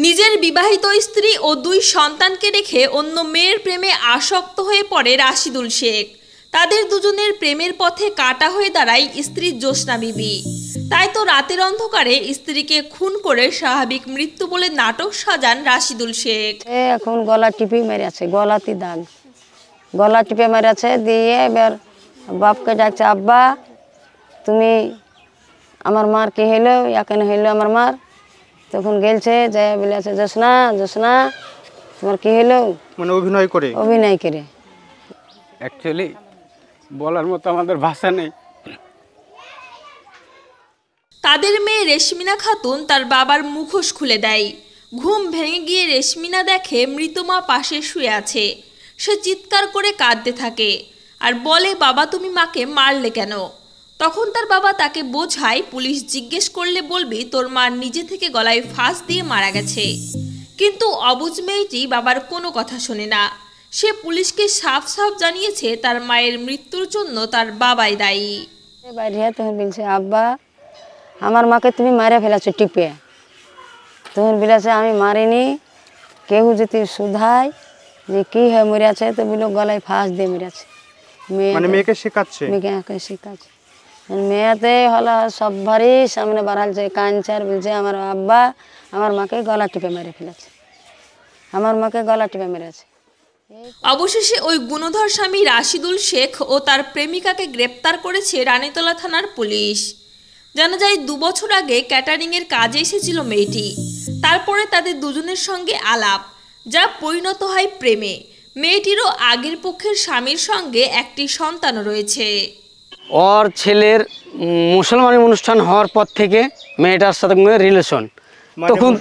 নিজের বিবাহিত স্ত্রী ও দুই সন্তানকে রেখে অন্য মেয়ের প্রেমে আসক্ত হয়ে পড়ে রাশিদুল শেখ। তাদের দুজনের প্রেমের পথে কাটা হয়ে দাঁড়ায় স্ত্রী জ্যোৎস্না বিবি। তাই তো রাতের অন্ধকারে স্ত্রীকে খুন করে স্বাভাবিক মৃত্যু বলে নাটক সাজান রাশিদুল শেখ। এখন গলা টিপে মেরেছে, গলাতে দাগ, গলা টিপে মেরেছে। দিয়ে এবার বাপকে ডাকছে, আব্বা তুমি আমার মার কি হইলো, এখানে হইলো আমার মার। তখন গেলছে যে বলেছে, জ্যোৎস্না জ্যোৎস্না তোমার কি হইলো, মানে অভিনয় করে অ্যাকচুয়ালি বলার মতো আমাদের ভাষা নেই। তাদের মেয়ে রেশমিনা খাতুন তার বাবার মুখোশ খুলে দেয়। ঘুম ভেঙে গিয়ে রেশমিনা দেখে মৃত মা পাশে শুয়ে আছে। সে চিৎকার করে কাঁদতে থাকে আর বলে, বাবা তুমি মাকে মারলে কেন? তখন তার বাবা তাকে বোঝায়, পুলিশ জিজ্ঞেস করলে বলবি তোর মা নিজে থেকে গলায় ফাঁস দিয়ে মারা গেছে। কিন্তু অবুঝ মেয়েটি বাবার কোনো কথা শোনে না। সে পুলিশকে সাফ সাফ জানিয়েছে তার মায়ের মৃত্যুর জন্য তার বাবাই দায়ী। বাইরে তখন বলছে, আব্বা আমার মাকে তুমি মারে ফেলেছো টিপে। তখন বলেছে, আমি মারিনি, কেউ যদি শুধায় যে কি হয়ে মরেছে, তো বললো গলায় ফাঁস দিয়ে মরেছে। মেয়েকে শেখাচ্ছে, মেয়েকে শেখাচ্ছে। মেয়েতে হলো সবারই সামনে বাড়ালছে, কাঁদছে আর বলছে, আমার আব্বা আমার মাকে গলা টিপে মেরে ফেলেছে, আমার মাকে গলা টিপে মেরেছে। অবশেষে ওই গুণধর স্বামী রাশিদুল শেখ ও তার প্রেমিকাকে গ্রেপ্তার করেছে রানীতলা থানার পুলিশ। জানা যায় 2 বছর আগে ক্যাটারিংয়ের কাজে এসেছিল মেয়েটি। তারপরে তাদের দুজনের সঙ্গে আলাপ, যা পরিণত হয় প্রেমে। মেয়েটিরও আগের পক্ষের স্বামীর সঙ্গে একটি সন্তানও রয়েছে। ওর ছেলের মুসলমানি অনুষ্ঠান হওয়ার পর থেকে মেয়েটার সাথে রিলেশন। তখন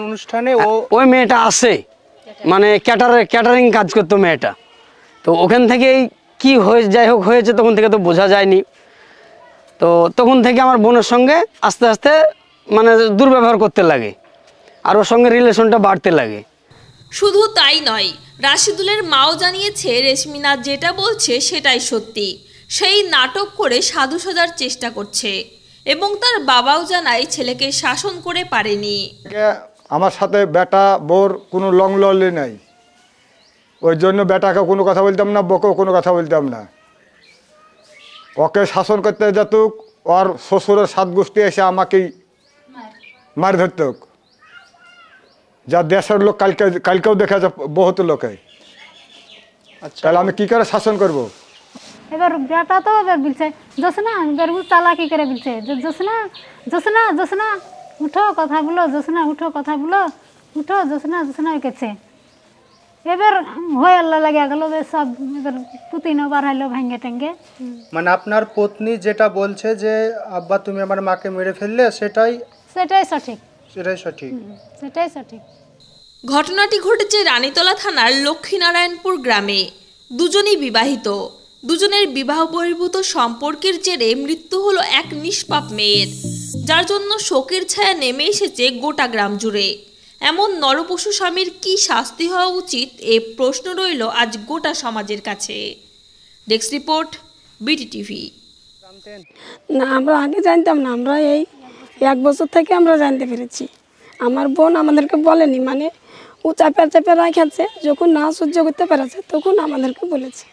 অনুষ্ঠানে ওই মেয়েটা আসে, মানে ক্যাটারিং কাজ করতো মেয়েটা। তো ওখান থেকেই কি হয়ে যাই হোক হয়েছে, তখন থেকে তো বোঝা যায়নি। তো তখন থেকে আমার বোনের সঙ্গে আস্তে আস্তে মানে দুর্ব্যবহার করতে লাগে, আর ওর সঙ্গে রিলেশনটা বাড়তে লাগে। শুধু তাই নয়, রাশিদুলের মাও জানিয়েছে রেশমিনা যেটা বলছে সেটাই সত্যি। সেই নাটক করে সাধু সাজার চেষ্টা করছে এবং তার বাবাও জানায় ছেলেকে শাসন করে পারেনি। আমার সাথে বেটা বোর কোনো লং ললি নাই, ওই জন্য বেটাকে কোনো কথা বলতাম না, বকেও কোনো কথা বলতাম না। ওকে শাসন করতে যেতুক, ওর শ্বশুরের 7 গোষ্ঠী এসে আমাকেই মার ধরত। যা দেশের লোক কালকেও দেখেছে বহুত লোকে। তাহলে আমি কি করে শাসন করব? এবার বেটা তো এবার বলছে, জ্যোৎস্না, এবার চালাকি করে বলছে, জ্যোৎস্না জ্যোৎস্না জ্যোৎস্না উঠো কথা বলো, জ্যোৎস্না উঠো কথা বলো, উঠো জ্যোৎস্না জ্যোৎস্না গেছে। এবার হয়ে আল্লাহ লাগিয়া গেল, সব এবার পুতিনও বার হইলো ভাঙ্গে টেঙ্গে। মানে আপনার পত্নী যেটা বলছে যে আব্বা তুমি আমার মাকে মেরে ফেললে, সেটাই সঠিক, সেটাই সঠিক। ঘটনাটি ঘটেছে রানীতলা থানার লক্ষ্মীনারায়ণপুর গ্রামে। দুজনই বিবাহিত। দুজনের বিবাহ বহির্ভূত সম্পর্কের জেরে মৃত্যু হলো এক নিষ্পাপ মেয়ের, যার জন্য শোকের ছায়া নেমে এসেছে গোটা গ্রাম জুড়ে। এমন নরপশু স্বামীর কি শাস্তি হওয়া উচিত, এ প্রশ্ন রইল আজ গোটা সমাজের কাছে। Desk report, BTTV. না, আমরা আগে জানতাম না, আমরা এই 1 বছর থেকে আমরা জানতে পেরেছি। আমার বোন আমাদেরকে বলেনি, মানে ও চাপে চাপে রাখাচ্ছে, যখন না সহ্য করতে পেরেছে তখন আমাদেরকে বলেছে।